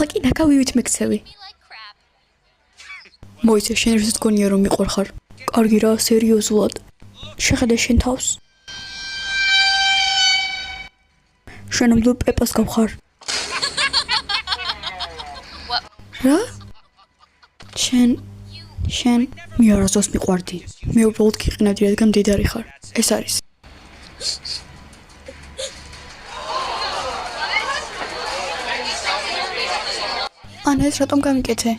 ახლა კი ნაკავივით მეკცევი. მოიცე, შენ როცა თქონია რომ მიყვარხარ. კარგი რა, სერიოზულად. შეხედე შენ თავს. შენამდე პეპას გავხარ. რა? შენ მე არასდროს მიყვარდი. მე უბრალოდ გიყინავდი, რადგან მდიდარი ხარ. ეს არის. ანა, ეს რატომ გამიკეთე?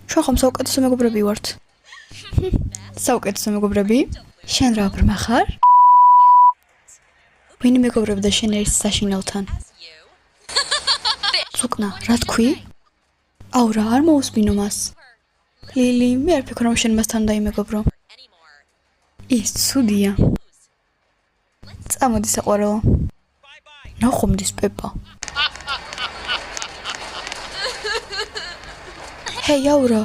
ჩვენ ხომ საუკეთესო მეგობრები ვართ. საუკეთესო მეგობრები? შენ რა ბრმა ხარ? ვინი მეგობრებდა შენ ერთ საშინელთან? ცუკნა, რა თქვი? აუ რა, არ მოусმინო მას. ლილი, მე არ ფიქრობ რომ შენ მასთან დაიმეგობრო. ის ცუდია. წამოდი საყვარელო. ნახომდის პეპა. ჰეი, აურა.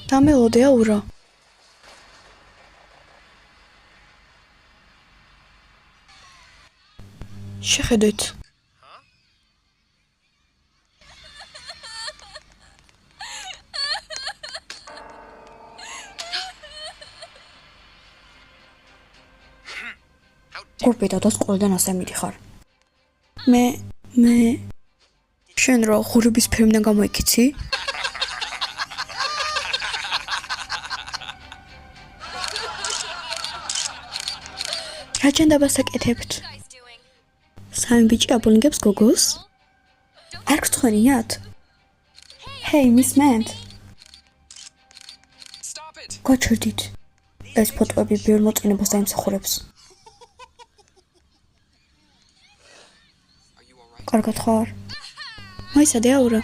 დამელოდე, აურა. შეხედეთ. გურბედა და სკოლიდან ასე მიდიხარ. მე შენ რა ხურების ფერმიდან გამოიქიცი? რა ჯანდაბას აკეთებთ? სამი ბიჭი აბოლინგებს გოგოს? არ გწხვენიათ? ჰეი, მის მენთ. გაჩერდით. ეს ფოტოები ბევრ მოწინებას დაიმსახურებს. კარგად ხარ? მაისადე აურა.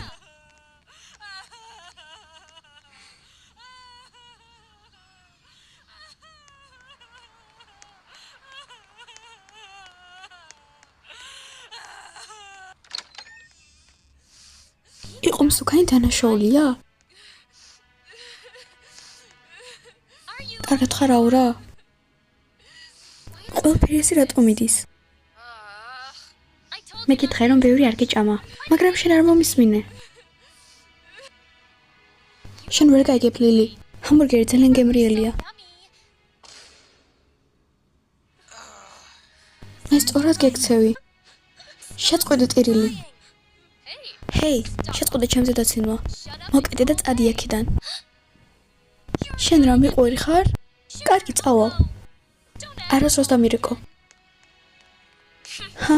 იყო მსუქანი დანაშაულია? კარგად ხარ აურა? ყველაფერი ესე რატომ მიდის? მე გითხე რომ ბევრი არ გეჭამა, მაგრამ შენ არ მომისმინე. შენ ვერ გაიგებ ლილი, ჰამბურგერი ძალიან გემრიელია. მე სწორად გექცევი. შეწყვეტე ტირილი. ჰეი, შეწყვეტე ჩემზე დაცინვა. მოკიდე და წადი აქედან. შენ რა მიყვერი ხარ? კარგი, წავალ. არასდროს დამირეკო. ჰა